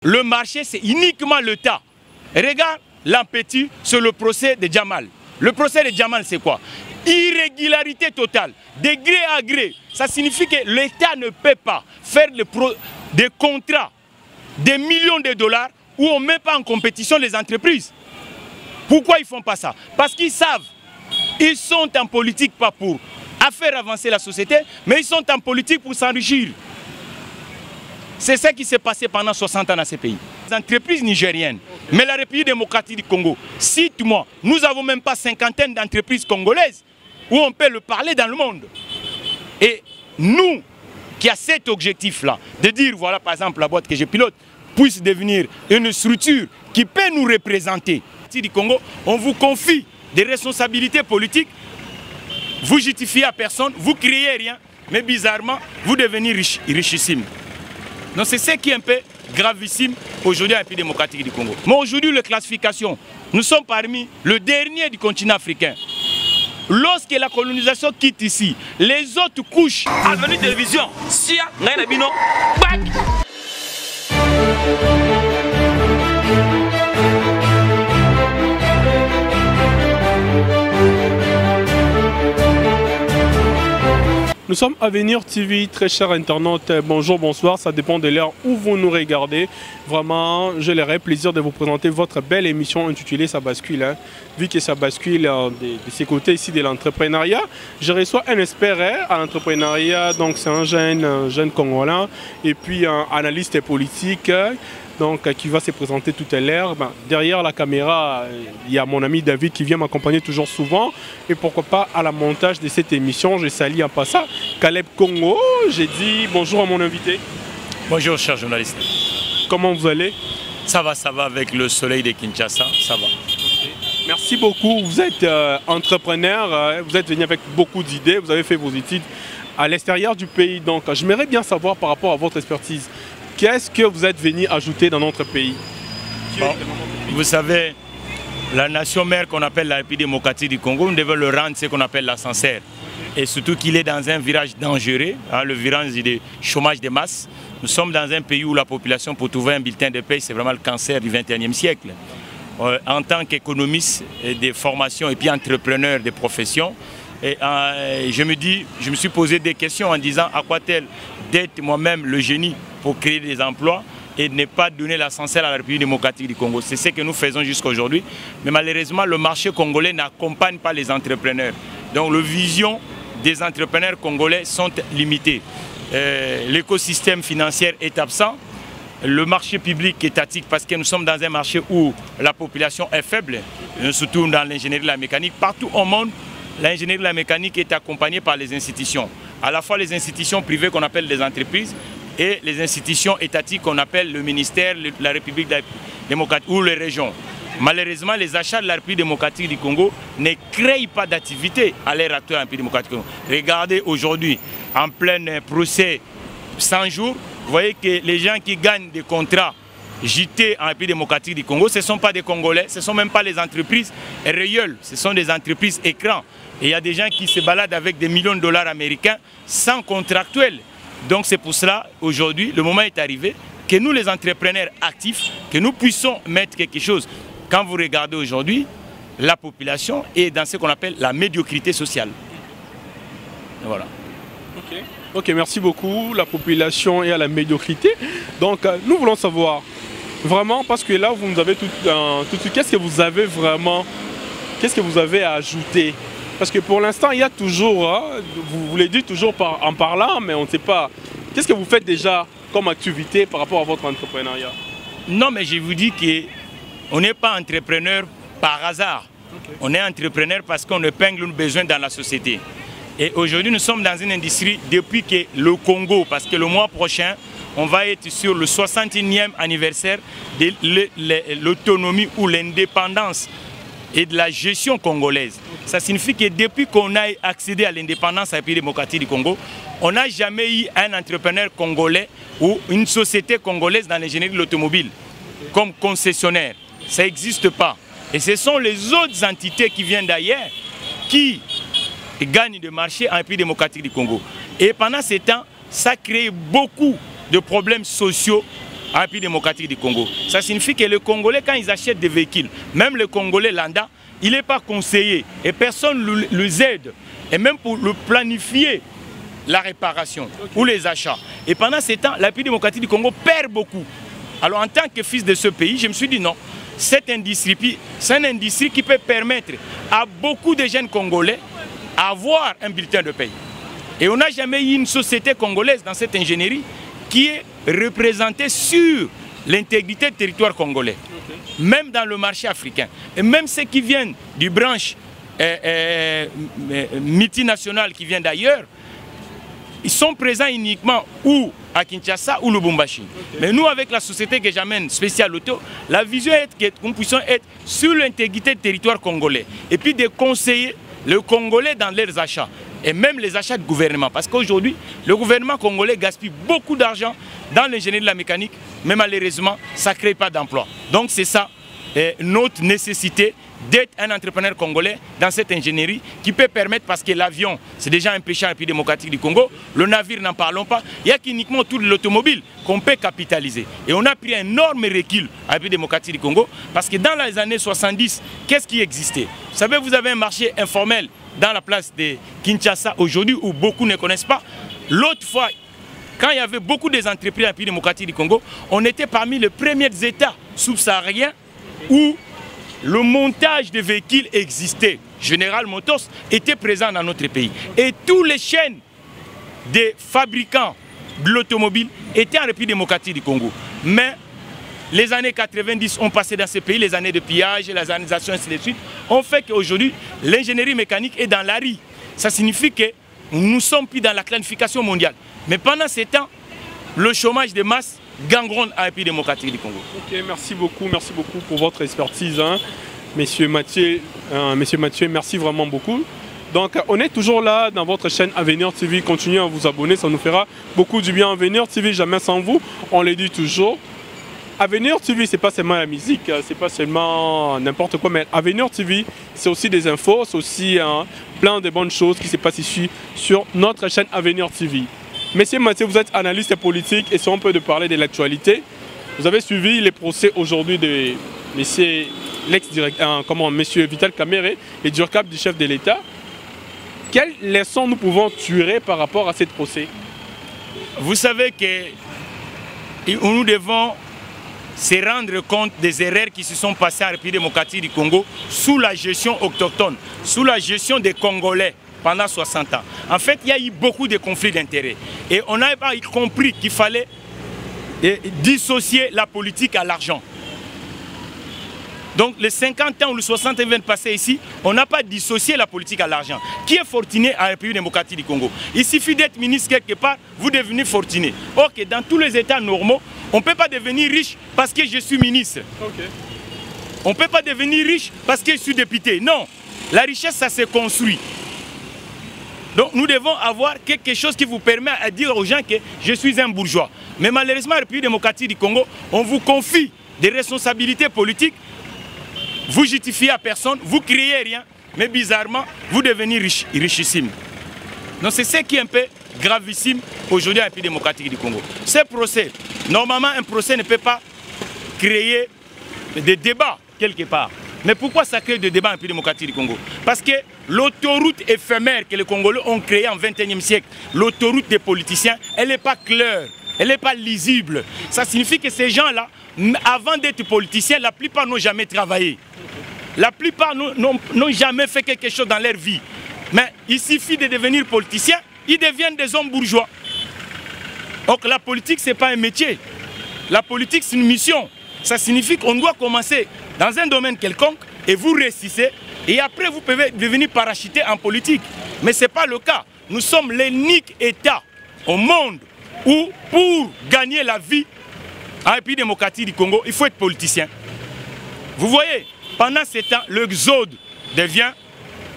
le marché, c'est uniquement l'État. Regarde l'empêtu sur le procès de Djamal. Le procès de Djamal, c'est quoi? Irrégularité totale, de gré à gré. Ça signifie que l'État ne peut pas faire des contrats, des millions de dollars, où on ne met pas en compétition les entreprises. Pourquoi ils ne font pas ça? Parce qu'ils savent, ils sont en politique pas pour faire avancer la société, mais ils sont en politique pour s'enrichir. C'est ça qui s'est passé pendant 60 ans dans ces pays. Les entreprises nigériennes, mais la République démocratique du Congo, cite-moi, nous n'avons même pas cinquantaine d'entreprises congolaises où on peut le parler dans le monde. Et nous, qui a cet objectif-là, de dire, voilà par exemple la boîte que je pilote, puisse devenir une structure qui peut nous représenter. Du Congo, on vous confie des responsabilités politiques, vous justifiez à personne, vous créez rien, mais bizarrement, vous devenez richissime. Donc c'est ce qui est un peu gravissime aujourd'hui à la République démocratique du Congo. Mais aujourd'hui, les classifications, nous sommes parmi le dernier du continent africain. Lorsque la colonisation quitte ici, les autres couches... Avenue Télévision, Sia, Nainabino, back. Nous sommes à Avenir TV, très chers internautes, bonjour, bonsoir, ça dépend de l'heure où vous nous regardez. Vraiment, je l'aurai plaisir de vous présenter votre belle émission intitulée Ça bascule. Hein. Vu que ça bascule de ces côtés ici de l'entrepreneuriat, je reçois un expert à l'entrepreneuriat, donc c'est un jeune Congolais, et puis un analyste politique. Donc, qui va se présenter tout à l'heure. Derrière la caméra, il y a mon ami David qui vient m'accompagner toujours souvent. Et pourquoi pas à la montage de cette émission, je salue en passant Caleb Congo. J'ai dit bonjour à mon invité. Bonjour, cher journaliste. Comment vous allez? Ça va avec le soleil de Kinshasa, ça va. Okay. Merci beaucoup. Vous êtes entrepreneur, vous êtes venu avec beaucoup d'idées, vous avez fait vos études à l'extérieur du pays. Donc, j'aimerais bien savoir par rapport à votre expertise, qu'est-ce que vous êtes venu ajouter dans notre pays? Bon, vous savez, la nation mère qu'on appelle la République démocratique du Congo, nous devons le rendre ce qu'on appelle l'ascenseur. Et surtout qu'il est dans un virage dangereux, hein, le virage du chômage de masse. Nous sommes dans un pays où la population, pour trouver un bulletin de paie, c'est vraiment le cancer du XXIe siècle. En tant qu'économiste de formation et puis entrepreneur de profession, je me suis posé des questions en disant à quoi tel d'être moi-même le génie pour créer des emplois et ne pas donner l'ascenseur à la République démocratique du Congo. C'est ce que nous faisons jusqu'à aujourd'hui. Mais malheureusement, le marché congolais n'accompagne pas les entrepreneurs. Donc les visions des entrepreneurs congolais sont limitées. L'écosystème financier est absent. Le marché public étatique, parce que nous sommes dans un marché où la population est faible, surtout dans l'ingénierie de la mécanique. Partout au monde, l'ingénierie de la mécanique est accompagnée par les institutions. À la fois les institutions privées qu'on appelle des entreprises et les institutions étatiques qu'on appelle le ministère, la République démocratique ou les régions. Malheureusement, les achats de la République démocratique du Congo ne créent pas d'activité à l'heure actuelle en République démocratique du Congo. Regardez aujourd'hui, en plein procès 100 jours, vous voyez que les gens qui gagnent des contrats JT en République démocratique du Congo, ce ne sont pas des Congolais, ce ne sont même pas les entreprises réelles, ce sont des entreprises écrans. Et il y a des gens qui se baladent avec des millions de dollars américains sans contractuel. Donc c'est pour cela, aujourd'hui, le moment est arrivé que nous, les entrepreneurs actifs, que nous puissions mettre quelque chose. Quand vous regardez aujourd'hui, la population est dans ce qu'on appelle la médiocrité sociale. Et voilà. Ok, merci beaucoup. La population est à la médiocrité. Donc nous voulons savoir, vraiment, parce que là, vous nous avez tout de suite, qu'est-ce que vous avez vraiment, qu'est-ce que vous avez à ajouter? Parce que pour l'instant, il y a toujours, hein, vous le dites toujours en parlant, mais on ne sait pas. Qu'est-ce que vous faites déjà comme activité par rapport à votre entrepreneuriat? Non, mais je vous dis qu'on n'est pas entrepreneur par hasard. Okay. On est entrepreneur parce qu'on épingle nos besoins dans la société. Et aujourd'hui, nous sommes dans une industrie depuis que le Congo, parce que le mois prochain, on va être sur le 61e anniversaire de l'autonomie ou l'indépendance et de la gestion congolaise. Ça signifie que depuis qu'on a accédé à l'indépendance à la République démocratique du Congo, on n'a jamais eu un entrepreneur congolais ou une société congolaise dans l'ingénierie de l'automobile comme concessionnaire. Ça n'existe pas. Et ce sont les autres entités qui viennent d'ailleurs qui gagnent des marchés en République démocratique du Congo. Et pendant ce temps, ça crée beaucoup de problèmes sociaux en République démocratique du Congo. Ça signifie que les Congolais, quand ils achètent des véhicules, même le Congolais lambda, il n'est pas conseillé et personne ne les aide. Et même pour le planifier, la réparation ou les achats. Et pendant ces temps, la République démocratique du Congo perd beaucoup. Alors en tant que fils de ce pays, je me suis dit non, cette industrie, c'est une industrie qui peut permettre à beaucoup de jeunes Congolais d'avoir un bulletin de paie. Et on n'a jamais eu une société congolaise dans cette ingénierie qui est représentée sur l'intégrité du territoire congolais, même dans le marché africain. Et même ceux qui viennent du branche multinationale qui vient d'ailleurs, ils sont présents uniquement ou à Kinshasa ou Lubumbashi. Mais nous, avec la société que j'amène, Spécial Auto, la vision est que nous puissions être sur l'intégrité du territoire congolais et puis de conseiller le Congolais dans leurs achats et même les achats du gouvernement. Parce qu'aujourd'hui, le gouvernement congolais gaspille beaucoup d'argent dans l'ingénierie de la mécanique, mais malheureusement, ça ne crée pas d'emploi. Donc c'est ça notre nécessité d'être un entrepreneur congolais dans cette ingénierie qui peut permettre, parce que l'avion, c'est déjà un péché en République démocratique du Congo, le navire, n'en parlons pas, il n'y a qu'uniquement tout l'automobile qu'on peut capitaliser. Et on a pris un énorme recul en République démocratique du Congo, parce que dans les années 70, qu'est-ce qui existait? Vous savez, vous avez un marché informel dans la place de Kinshasa aujourd'hui où beaucoup ne connaissent pas. L'autre fois, quand il y avait beaucoup d'entreprises en République démocratique du Congo, on était parmi les premiers États subsahariens où le montage de véhicules existait. General Motors était présent dans notre pays. Et tous les chaînes des fabricants de l'automobile étaient en République démocratique du Congo. Mais les années 90 ont passé dans ce pays, les années de pillage, les organisations, ainsi de suite, ont fait qu'aujourd'hui, l'ingénierie mécanique est dans la rue. Ça signifie que nous ne sommes plus dans la planification mondiale. Mais pendant ces temps, le chômage de masse gangronne à la République démocratique du Congo. Ok, merci beaucoup pour votre expertise, hein. Monsieur Mathieu, merci vraiment beaucoup. Donc on est toujours là dans votre chaîne Avenir TV, continuez à vous abonner, ça nous fera beaucoup du bien. Avenir TV, jamais sans vous, on le dit toujours. Avenir TV, c'est pas seulement la musique, c'est pas seulement n'importe quoi, mais Avenir TV, c'est aussi des infos, c'est aussi plein de bonnes choses qui se passent ici sur notre chaîne Avenir TV. Monsieur Mathieu, vous êtes analyste politique et si on peut de parler de l'actualité, vous avez suivi les procès aujourd'hui de monsieur Vital Kamerhe et du recap du chef de l'État. Quelles leçons nous pouvons tirer par rapport à ce procès? Vous savez que nous devons se rendre compte des erreurs qui se sont passées en République démocratique du Congo sous la gestion autochtone, sous la gestion des Congolais pendant 60 ans. En fait, il y a eu beaucoup de conflits d'intérêts. Et on n'a pas compris qu'il fallait dissocier la politique à l'argent. Donc les 50 ans ou les 60 ans viennent passer ici, on n'a pas dissocié la politique à l'argent. Qui est fortuné à la République démocratique du Congo? Il suffit d'être ministre quelque part, vous devenez fortuné. Ok, dans tous les états normaux, on ne peut pas devenir riche parce que je suis ministre. Okay. On ne peut pas devenir riche parce que je suis député. Non, la richesse, ça se construit. Donc nous devons avoir quelque chose qui vous permet à dire aux gens que je suis un bourgeois. Mais malheureusement, la République démocratique du Congo, on vous confie des responsabilités politiques, vous justifiez à personne, vous ne créez rien, mais bizarrement, vous devenez richissime. Donc c'est ce qui est un peu gravissime aujourd'hui à la République démocratique du Congo. Ce procès, normalement un procès ne peut pas créer des débats quelque part. Mais pourquoi ça crée des débats en République démocratique du Congo? Parce que l'autoroute éphémère que les Congolais ont créée en 21e siècle, l'autoroute des politiciens, elle n'est pas claire, elle n'est pas lisible. Ça signifie que ces gens-là, avant d'être politiciens, la plupart n'ont jamais travaillé. La plupart n'ont jamais fait quelque chose dans leur vie. Mais il suffit de devenir politicien, ils deviennent des hommes bourgeois. Donc la politique, ce n'est pas un métier. La politique, c'est une mission. Ça signifie qu'on doit commencer dans un domaine quelconque et vous réussissez. Et après, vous pouvez devenir parachuté en politique. Mais ce n'est pas le cas. Nous sommes l'unique État au monde où, pour gagner la vie en République démocratique du Congo, il faut être politicien. Vous voyez, pendant ce temps, l'exode devient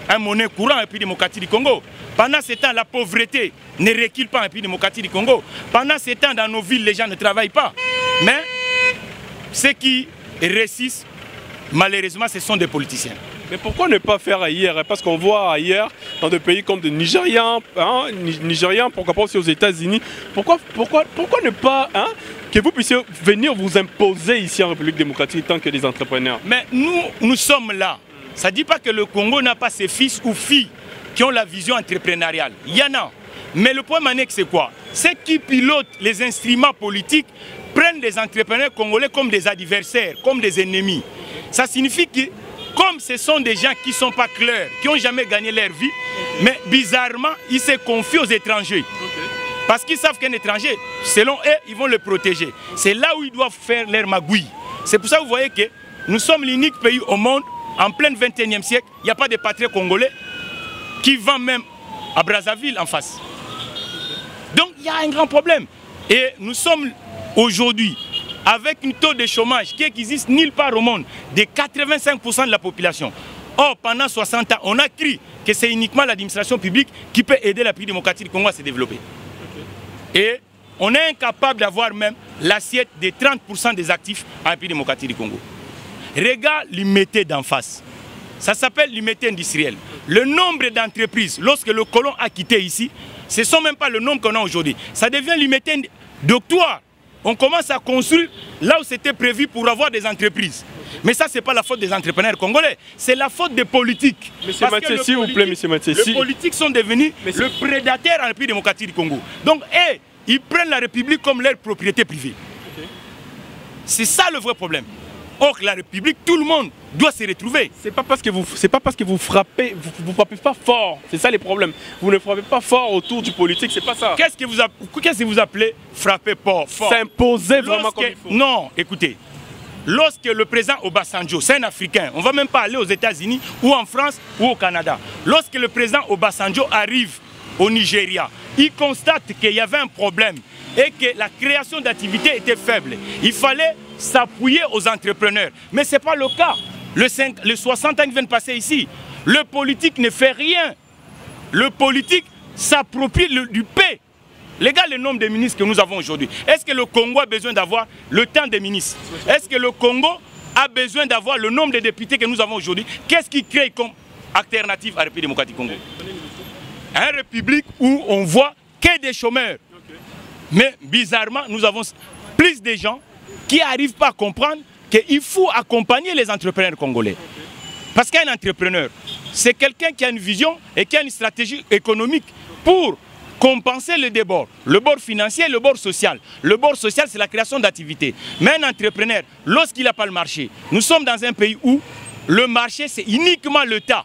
un monnaie courante en République démocratique du Congo. Pendant ce temps, la pauvreté ne recule pas en République démocratique du Congo. Pendant ce temps, dans nos villes, les gens ne travaillent pas. Mais ceux qui réussissent, malheureusement, ce sont des politiciens. Mais pourquoi ne pas faire ailleurs? Parce qu'on voit ailleurs, dans des pays comme le Nigeria, pourquoi pas aussi aux États-Unis, pourquoi ne pas que vous puissiez venir vous imposer ici en République démocratique tant que des entrepreneurs? Mais nous sommes là. Ça ne dit pas que le Congo n'a pas ses fils ou filles qui ont la vision entrepreneuriale. Il y en a. Mais le point mané, c'est quoi? Ceux qui pilotent les instruments politiques prennent les entrepreneurs congolais comme des adversaires, comme des ennemis. Ça signifie que, comme ce sont des gens qui ne sont pas clairs, qui n'ont jamais gagné leur vie, mais bizarrement, ils se confient aux étrangers. Parce qu'ils savent qu'un étranger, selon eux, ils vont le protéger. C'est là où ils doivent faire leur magouille. C'est pour ça que vous voyez que nous sommes l'unique pays au monde, en plein 21e siècle, il n'y a pas de patriotes congolais qui vend même à Brazzaville en face. Donc il y a un grand problème. Et nous sommes aujourd'hui avec un taux de chômage qui existe nulle part au monde de 85% de la population. Or, pendant 60 ans, on a cru que c'est uniquement l'administration publique qui peut aider la République démocratique du Congo à se développer. Et on est incapable d'avoir même l'assiette de 30% des actifs en République démocratique du Congo. Regarde l'humidité d'en face. Ça s'appelle l'humidité industrielle. Le nombre d'entreprises, lorsque le colon a quitté ici, ce ne sont même pas le nombre qu'on a aujourd'hui. Ça devient l'humidité doctoire. On commence à construire là où c'était prévu pour avoir des entreprises. Mais ça, ce n'est pas la faute des entrepreneurs congolais, c'est la faute des politiques. Monsieur Mathieu, s'il vous plaît, monsieur Mathieu. Les politiques sont devenus le prédateur en République démocratique du Congo. Donc, ils prennent la République comme leur propriété privée. C'est ça le vrai problème. Or, la République, tout le monde doit se retrouver. C'est pas parce que vous frappez, vous frappez pas fort. C'est ça les problèmes. Vous ne frappez pas fort autour du politique, c'est pas ça. Qu'est-ce que vous appelez frapper fort? S'imposer vraiment comme il faut. Non, écoutez. Lorsque le président Obasanjo, c'est un Africain, on ne va même pas aller aux États-Unis ou en France ou au Canada. Lorsque le président Obasanjo arrive au Nigeria, il constate qu'il y avait un problème et que la création d'activités était faible. Il fallait s'appuyer aux entrepreneurs. Mais ce n'est pas le cas. Les 60 ans qui viennent passer ici, le politique ne fait rien. Le politique s'approprie du paix. Regarde le nombre de ministres que nous avons aujourd'hui. Est-ce que le Congo a besoin d'avoir le temps des ministres? Est-ce que le Congo a besoin d'avoir le nombre de députés que nous avons aujourd'hui? Qu'est-ce qui crée comme alternative à la République démocratique du Congo? Une république où on voit que des chômeurs. Mais bizarrement, nous avons plus de gens qui n'arrivent pas à comprendre qu'il faut accompagner les entrepreneurs congolais. Parce qu'un entrepreneur, c'est quelqu'un qui a une vision et qui a une stratégie économique pour compenser le débord, le bord financier et le bord social. Le bord social, c'est la création d'activités. Mais un entrepreneur, lorsqu'il n'a pas le marché, nous sommes dans un pays où le marché, c'est uniquement l'État.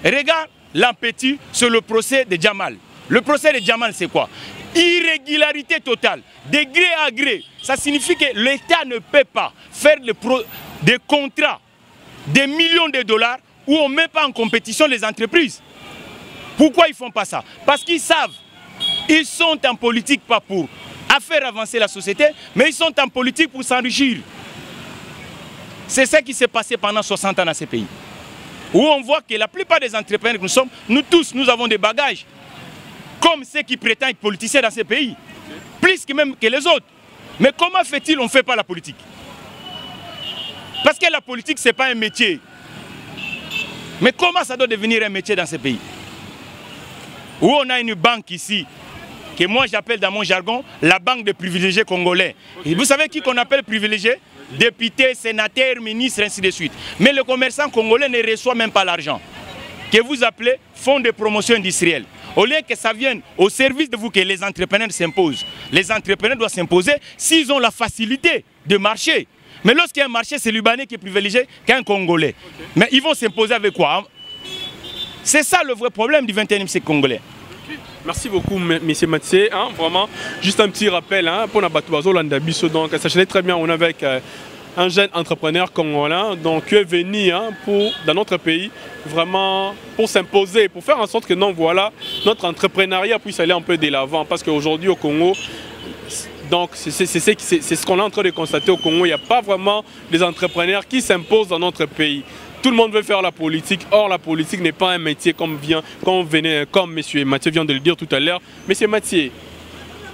Regarde l'appétit sur le procès de Djamal. Le procès de Djamal, c'est quoi? Irrégularité totale, de gré à gré. Ça signifie que l'État ne peut pas faire des contrats, des millions de dollars, où on ne met pas en compétition les entreprises. Pourquoi ils ne font pas ça? Parce qu'ils savent. Ils sont en politique pas pour faire avancer la société, mais ils sont en politique pour s'enrichir. C'est ça qui s'est passé pendant 60 ans dans ces pays. Où on voit que la plupart des entrepreneurs que nous sommes, nous tous, nous avons des bagages. Comme ceux qui prétendent être politiciens dans ces pays. Plus que même que les autres. Mais comment fait-il on ne fait pas la politique? Parce que la politique, ce n'est pas un métier. Mais comment ça doit devenir un métier dans ces pays? Où on a une banque ici, que moi j'appelle dans mon jargon la banque des privilégiés congolais. Et vous savez qui qu'on appelle privilégié? Députés, sénateurs, ministres, ainsi de suite. Mais le commerçant congolais ne reçoit même pas l'argent. Que vous appelez fonds de promotion industrielle. Au lieu que ça vienne au service de vous que les entrepreneurs s'imposent. Les entrepreneurs doivent s'imposer s'ils ont la facilité de marcher. Mais lorsqu'il y a un marché, c'est Libanais qui est privilégié qu'un Congolais. Mais ils vont s'imposer avec quoi? C'est ça le vrai problème du 21e siècle congolais. Merci beaucoup, M. Mathieu. Vraiment, juste un petit rappel pour la Batouazo Landabiso. Donc, sachez très bien, on est avec un jeune entrepreneur congolais donc, qui est venu dans notre pays vraiment pour s'imposer, pour faire en sorte que non, voilà, notre entrepreneuriat puisse aller un peu de l'avant. Parce qu'aujourd'hui au Congo, donc c'est ce qu'on est en train de constater au Congo, il n'y a pas vraiment des entrepreneurs qui s'imposent dans notre pays. Tout le monde veut faire la politique, or la politique n'est pas un métier comme M. Mathieu vient de le dire tout à l'heure. M. Mathieu,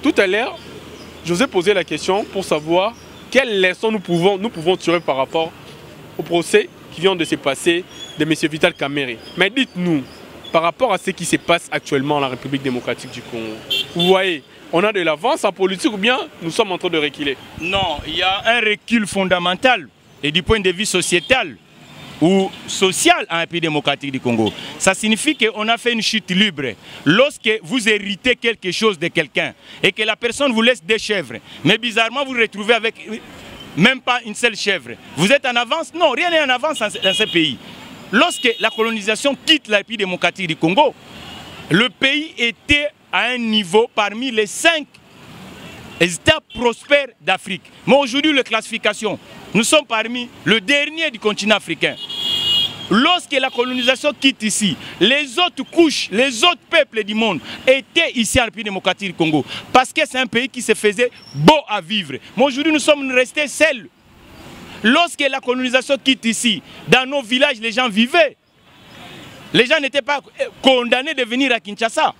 tout à l'heure, je vous ai posé la question pour savoir quelles leçons nous pouvons tirer par rapport au procès qui vient de se passer de M. Vital Kamerhe. Mais dites-nous, par rapport à ce qui se passe actuellement en la République démocratique du Congo, vous voyez, on a de l'avance en politique ou bien nous sommes en train de reculer? Non, il y a un recul fondamental et du point de vue sociétal ou social en pays démocratique du Congo. Ça signifie qu'on a fait une chute libre. Lorsque vous héritez quelque chose de quelqu'un et que la personne vous laisse des chèvres, mais bizarrement vous vous retrouvez avec même pas une seule chèvre, vous êtes en avance? Non, rien n'est en avance dans ce pays. Lorsque la colonisation quitte la pays démocratique du Congo, le pays était à un niveau parmi les 5 États prospères d'Afrique. Mais aujourd'hui, la classification, nous sommes parmi le dernier du continent africain. Lorsque la colonisation quitte ici, les autres couches, les autres peuples du monde étaient ici en République démocratique du Congo. Parce que c'est un pays qui se faisait beau à vivre. Mais aujourd'hui, nous sommes restés seuls. Lorsque la colonisation quitte ici, dans nos villages, les gens vivaient. Les gens n'étaient pas condamnés de venir à Kinshasa.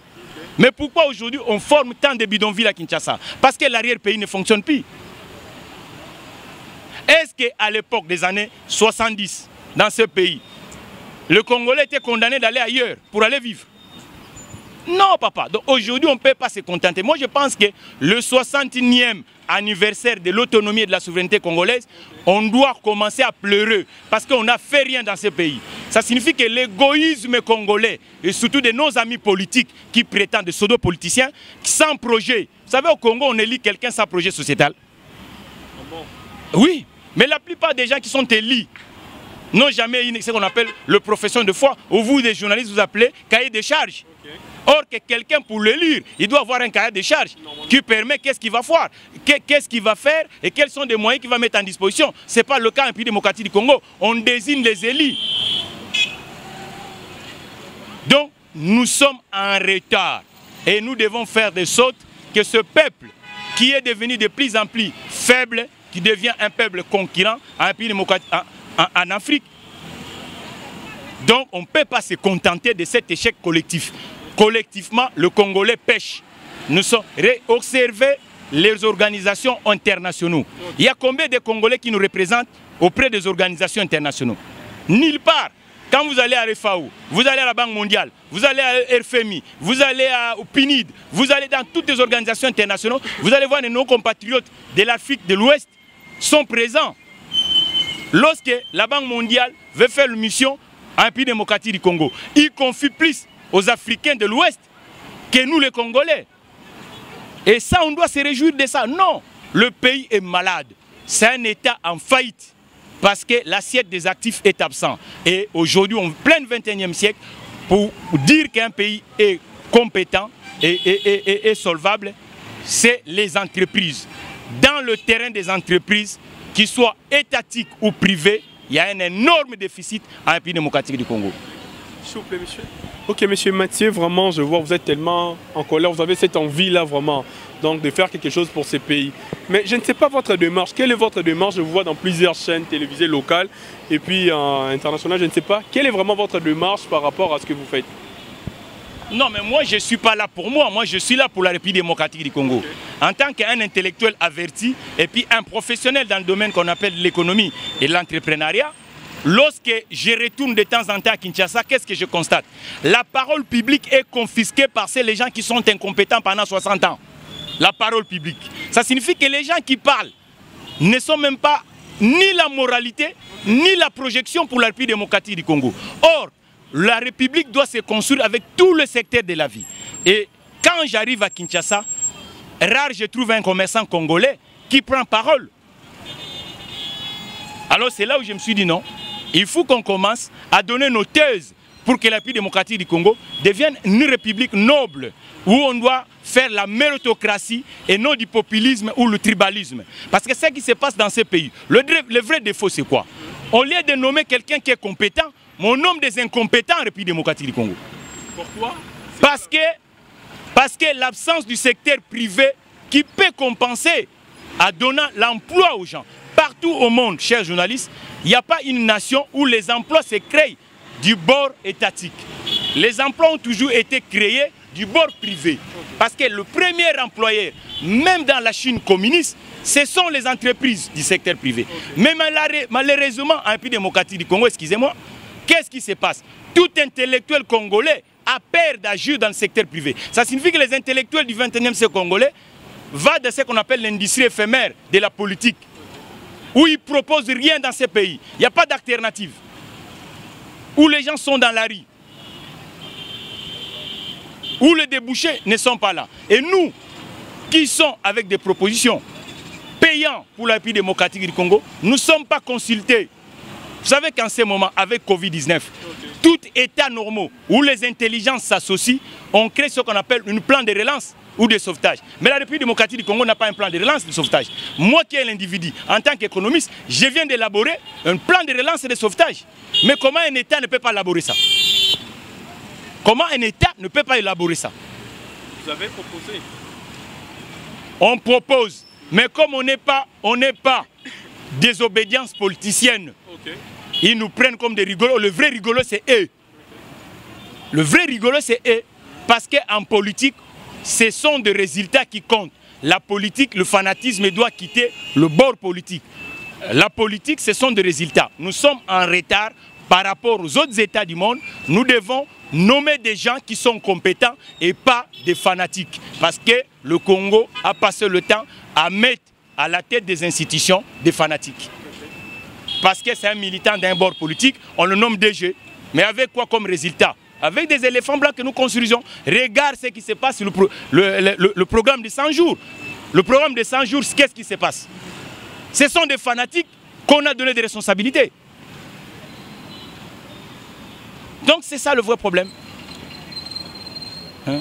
Mais pourquoi aujourd'hui on forme tant de bidonvilles à Kinshasa? Parce que l'arrière-pays ne fonctionne plus. Est-ce qu'à l'époque des années 70, dans ce pays, le Congolais était condamné d'aller ailleurs pour aller vivre? Non, papa. Donc aujourd'hui, on ne peut pas se contenter. Moi, je pense que le 61e anniversaire de l'autonomie et de la souveraineté congolaise, on doit commencer à pleurer parce qu'on n'a fait rien dans ce pays. Ça signifie que l'égoïsme congolais, et surtout de nos amis politiques qui prétendent, de pseudo-politiciens, sans projet. Vous savez, au Congo, on élit quelqu'un sans projet sociétal. Oui, mais la plupart des gens qui sont élus n'ont jamais eu ce qu'on appelle le profession de foi, où vous, des journalistes, vous appelez cahier de charges. Or que quelqu'un, pour le lire, il doit avoir un cahier de charges qui permet qu'est-ce qu'il va faire, qu'est-ce qu'il va faire et quels sont les moyens qu'il va mettre en disposition. Ce n'est pas le cas en pays démocratique du Congo. On désigne les élus. Donc, nous sommes en retard et nous devons faire de sorte que ce peuple qui est devenu de plus en plus faible, qui devient un peuple concurrent en pays démocratique en Afrique. Donc, on ne peut pas se contenter de cet échec collectif. Collectivement, le Congolais pêche. Nous sommes observés les organisations internationales. Il y a combien de Congolais qui nous représentent auprès des organisations internationales? Nulle part. Quand vous allez à l'FAO, vous allez à la Banque mondiale, vous allez à RFMI, vous allez au PNID, vous allez dans toutes les organisations internationales, vous allez voir que nos compatriotes de l'Afrique de l'Ouest sont présents. Lorsque la Banque mondiale veut faire une mission en pays démocratique du Congo, il confie plus aux Africains de l'Ouest que nous les Congolais. Et ça, on doit se réjouir de ça. Non, le pays est malade. C'est un État en faillite parce que l'assiette des actifs est absente. Et aujourd'hui, en plein 21e siècle, pour dire qu'un pays est compétent et solvable, c'est les entreprises. Dans le terrain des entreprises, qu'ils soient étatiques ou privées, il y a un énorme déficit en pays démocratique du Congo. S'il vous plaît, monsieur. Ok, monsieur Mathieu, vraiment, je vois, vous êtes tellement en colère, vous avez cette envie-là, vraiment, donc de faire quelque chose pour ces pays. Mais je ne sais pas votre démarche. Quelle est votre démarche? Je vous vois dans plusieurs chaînes télévisées locales et puis internationales, je ne sais pas. Quelle est vraiment votre démarche par rapport à ce que vous faites? Non, mais moi, je ne suis pas là pour moi. Moi, je suis là pour la République démocratique du Congo. En tant qu'un intellectuel averti et puis un professionnel dans le domaine qu'on appelle l'économie et l'entrepreneuriat, lorsque je retourne de temps en temps à Kinshasa, qu'est-ce que je constate? La parole publique est confisquée par les gens qui sont incompétents pendant 60 ans. La parole publique. Ça signifie que les gens qui parlent ne sont même pas ni la moralité, ni la projection pour la République démocratique du Congo. Or, la République doit se construire avec tout le secteur de la vie. Et quand j'arrive à Kinshasa, rare je trouve un commerçant congolais qui prend parole. Alors c'est là où je me suis dit non, il faut qu'on commence à donner nos thèses pour que la République démocratique du Congo devienne une république noble, où on doit faire la méritocratie et non du populisme ou le tribalisme. Parce que ce qui se passe dans ces pays, le vrai défaut c'est quoi? Au lieu de nommer quelqu'un qui est compétent, on nomme des incompétents en République démocratique du Congo. Pourquoi? Parce que l'absence du secteur privé qui peut compenser en donnant l'emploi aux gens. Partout au monde, chers journalistes, il n'y a pas une nation où les emplois se créent du bord étatique. Les emplois ont toujours été créés du bord privé. Parce que le premier employeur, même dans la Chine communiste, ce sont les entreprises du secteur privé. Mais malheureusement, en République démocratique du Congo, excusez-moi, qu'est-ce qui se passe? Tout intellectuel congolais a peur d'agir dans le secteur privé. Ça signifie que les intellectuels du 21e siècle congolais vont dans ce qu'on appelle l'industrie éphémère de la politique, où ils ne proposent rien dans ces pays. Il n'y a pas d'alternative. Où les gens sont dans la rue. Où les débouchés ne sont pas là. Et nous, qui sommes avec des propositions payantes pour la République démocratique du Congo, nous ne sommes pas consultés. Vous savez qu'en ce moment, avec Covid-19, tout état normal où les intelligences s'associent, on crée ce qu'on appelle un plan de relance ou de sauvetage. Mais la République démocratique du Congo n'a pas un plan de relance et de sauvetage. Moi qui est l'individu, en tant qu'économiste, je viens d'élaborer un plan de relance et de sauvetage. Mais comment un État ne peut pas élaborer ça? Comment un État ne peut pas élaborer ça? Vous avez proposé? On propose, mais comme on n'est pas des obédiences politiciennes, okay. Ils nous prennent comme des rigolos. Le vrai rigolo, c'est eux. Le vrai rigolo, c'est eux. Parce qu'en politique, ce sont des résultats qui comptent. La politique, le fanatisme doit quitter le bord politique. La politique, ce sont des résultats. Nous sommes en retard par rapport aux autres États du monde. Nous devons nommer des gens qui sont compétents et pas des fanatiques. Parce que le Congo a passé le temps à mettre à la tête des institutions des fanatiques. Parce que c'est un militant d'un bord politique, on le nomme DG. Mais avec quoi comme résultat? Avec des éléphants blancs que nous construisons. Regarde ce qui se passe sur le programme de 100 jours. Le programme de 100 jours, qu'est-ce qui se passe? Ce sont des fanatiques qu'on a donné des responsabilités. Donc c'est ça le vrai problème. Hein?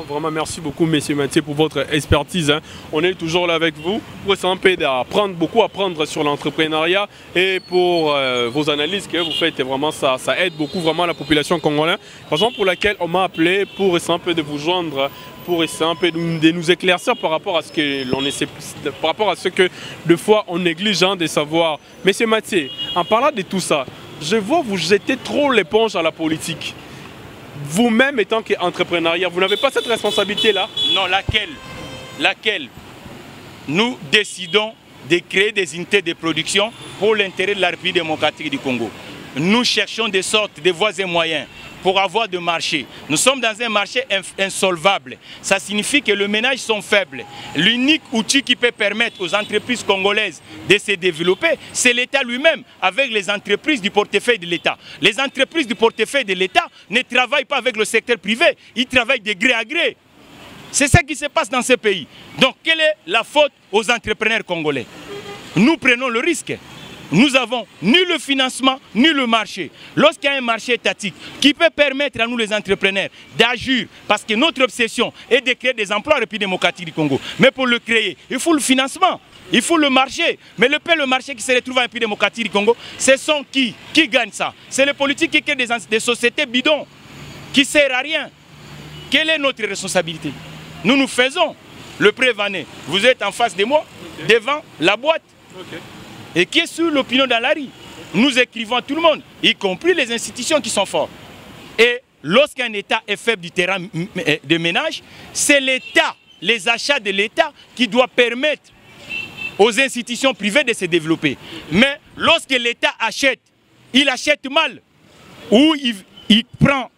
Vraiment, merci beaucoup, messieurs Mathieu, pour votre expertise. Hein. On est toujours là avec vous pour essayer un peu d'apprendre, beaucoup apprendre sur l'entrepreneuriat et pour vos analyses que vous faites. Et vraiment, ça aide beaucoup vraiment la population congolaise. Raison pour laquelle on m'a appelé pour essayer un peu de vous joindre, pour essayer un peu de nous éclaircir par rapport à ce que l'on essaie, par rapport à ce que des fois on néglige de savoir. Monsieur Mathieu, en parlant de tout ça, je vois vous jetez trop l'éponge à la politique. Vous-même étant qu'entrepreneur, vous n'avez pas cette responsabilité-là? Non, laquelle nous décidons de créer des unités de production pour l'intérêt de la République démocratique du Congo. Nous cherchons des sortes de voies et moyens pour avoir de marché. Nous sommes dans un marché insolvable. Ça signifie que les ménages sont faibles. L'unique outil qui peut permettre aux entreprises congolaises de se développer, c'est l'État lui-même, avec les entreprises du portefeuille de l'État. Les entreprises du portefeuille de l'État ne travaillent pas avec le secteur privé, ils travaillent de gré à gré. C'est ça qui se passe dans ce pays. Donc, quelle est la faute aux entrepreneurs congolais? Nous prenons le risque. Nous n'avons ni le financement, ni le marché. Lorsqu'il y a un marché étatique qui peut permettre à nous les entrepreneurs d'agir, parce que notre obsession est de créer des emplois en République démocratique du Congo. Mais pour le créer, il faut le financement, il faut le marché. Mais le marché qui se retrouve en République démocratique du Congo, ce sont qui gagne ça? C'est les politiques qui créent des sociétés bidons, qui ne servent à rien. Quelle est notre responsabilité? Nous faisons le prévané. Vous êtes en face de moi, devant la boîte. Et qui est sur l'opinion dans la rue. Nous écrivons à tout le monde, y compris les institutions qui sont fortes. Et lorsqu'un État est faible du terrain de ménage, c'est l'État, les achats de l'État qui doit permettre aux institutions privées de se développer. Mais lorsque l'État achète, il achète mal. Ou il prend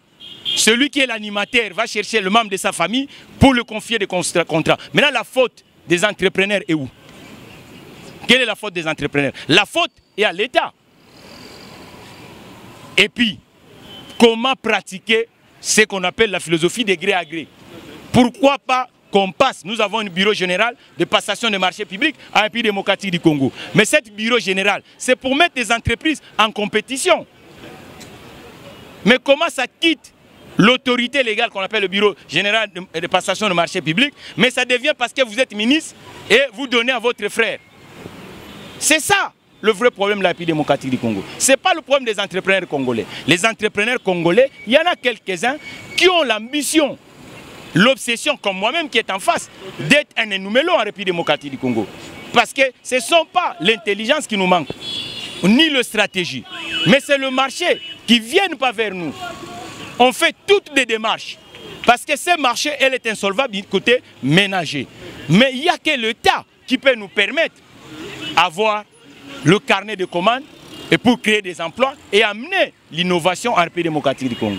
celui qui est l'animateur, va chercher le membre de sa famille pour le confier des contrats. Maintenant, la faute des entrepreneurs est où? Quelle est la faute des entrepreneurs? La faute est à l'État. Et puis, comment pratiquer ce qu'on appelle la philosophie de gré à gré? Pourquoi pas qu'on passe? Nous avons un bureau général de passation des marchés publics à un pays démocratique du Congo. Mais ce bureau général, c'est pour mettre des entreprises en compétition. Mais comment ça quitte l'autorité légale qu'on appelle le bureau général de passation des marchés publics, mais ça devient parce que vous êtes ministre et vous donnez à votre frère? C'est ça le vrai problème de la République démocratique du Congo. Ce n'est pas le problème des entrepreneurs congolais. Les entrepreneurs congolais, il y en a quelques-uns qui ont l'ambition, l'obsession, comme moi-même qui est en face, d'être un énumélo en République démocratique du Congo. Parce que ce ne sont pas l'intelligence qui nous manque, ni la stratégie, mais c'est le marché qui ne vient pas vers nous. On fait toutes les démarches. Parce que ce marché, elle est insolvable du côté ménager. Mais il n'y a que l'État qui qui peut nous permettre d'avoir le carnet de commandes et pour créer des emplois et amener l'innovation en République démocratique du Congo.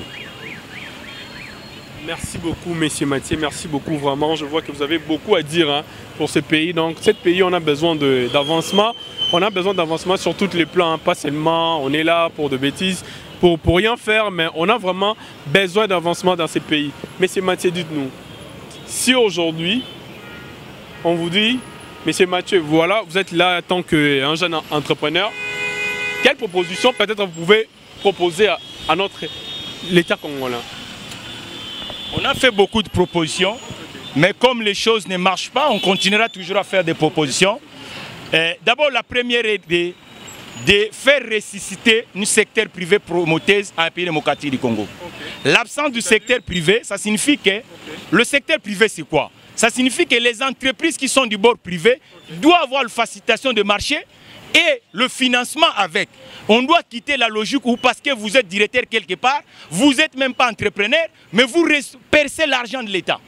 Merci beaucoup, Monsieur Mathieu. Merci beaucoup, vraiment. Je vois que vous avez beaucoup à dire hein, pour ce pays. Donc, ce pays, on a besoin d'avancement. On a besoin d'avancement sur tous les plans. Hein. Pas seulement, on est là pour de bêtises, pour rien faire, mais on a vraiment besoin d'avancement dans ces pays. Monsieur Mathieu, dites-nous, si aujourd'hui, on vous dit, Monsieur Mathieu, voilà, vous êtes là en tant qu'un jeune entrepreneur, quelle proposition peut-être vous pouvez proposer à l'État congolais? On a fait beaucoup de propositions, mais comme les choses ne marchent pas, on continuera toujours à faire des propositions. D'abord, la première est de faire ressusciter un secteur privé promoteur à un pays démocratique du Congo. L'absence du secteur privé, ça signifie que le secteur privé, c'est quoi? Ça signifie que les entreprises qui sont du bord privé doivent avoir la facilitation de marché et le financement avec. On doit quitter la logique où parce que vous êtes directeur quelque part, vous n'êtes même pas entrepreneur, mais vous percez l'argent de l'État.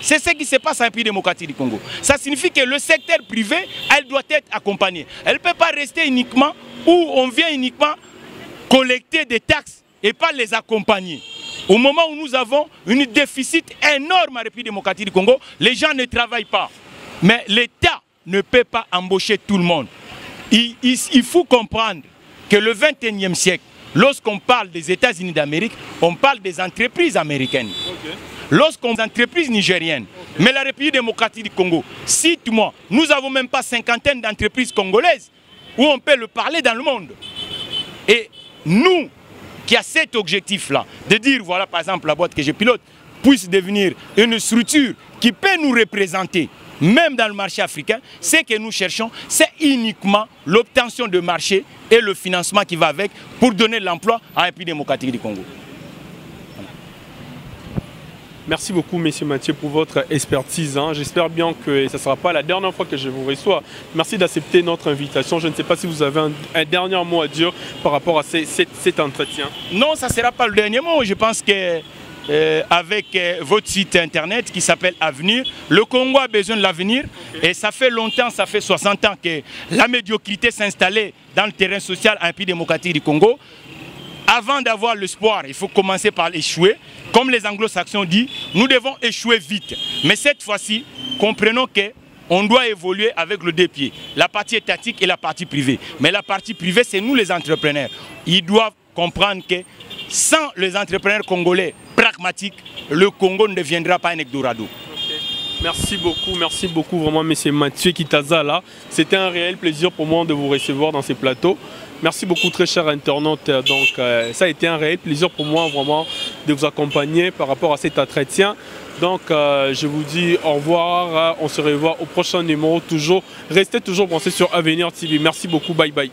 C'est ce qui se passe en pays démocratique du Congo. Ça signifie que le secteur privé, elle doit être accompagnée. Elle ne peut pas rester uniquement où on vient uniquement collecter des taxes et pas les accompagner. Au moment où nous avons un déficit énorme en République démocratique du Congo, les gens ne travaillent pas. Mais l'État ne peut pas embaucher tout le monde. Il faut comprendre que le 21e siècle, lorsqu'on parle des États-Unis d'Amérique, on parle des entreprises américaines. Lorsqu'on parle des entreprises nigériennes, mais la République démocratique du Congo, cite-moi, nous n'avons même pas cinquantaine d'entreprises congolaises où on peut le parler dans le monde. Et nous, qui a cet objectif-là, de dire, voilà par exemple la boîte que je pilote, puisse devenir une structure qui peut nous représenter, même dans le marché africain, ce que nous cherchons, c'est uniquement l'obtention de marché et le financement qui va avec pour donner de l'emploi à un pays démocratique du Congo. Voilà. Merci beaucoup, Monsieur Mathieu, pour votre expertise. Hein. J'espère bien que ce ne sera pas la dernière fois que je vous reçois. Merci d'accepter notre invitation. Je ne sais pas si vous avez un dernier mot à dire par rapport à cet entretien. Non, ça ne sera pas le dernier mot. Je pense que avec votre site internet qui s'appelle Avenir, le Congo a besoin de l'avenir. Et ça fait longtemps, ça fait 60 ans que la médiocrité s'est installée dans le terrain social en pays démocratique du Congo. Avant d'avoir l'espoir, il faut commencer par échouer. Comme les anglo-saxons disent, nous devons échouer vite. Mais cette fois-ci, comprenons qu'on doit évoluer avec le deux pieds. La partie étatique et la partie privée. Mais la partie privée, c'est nous les entrepreneurs. Ils doivent comprendre que sans les entrepreneurs congolais pragmatiques, le Congo ne deviendra pas un Eldorado. Merci beaucoup vraiment M. Mathieu Kitaza là. C'était un réel plaisir pour moi de vous recevoir dans ces plateaux. Merci beaucoup très chers internautes. Donc ça a été un réel plaisir pour moi vraiment de vous accompagner par rapport à cet entretien. Donc je vous dis au revoir, on se revoit au prochain numéro. Restez toujours branchés sur Avenir TV. Merci beaucoup, bye bye.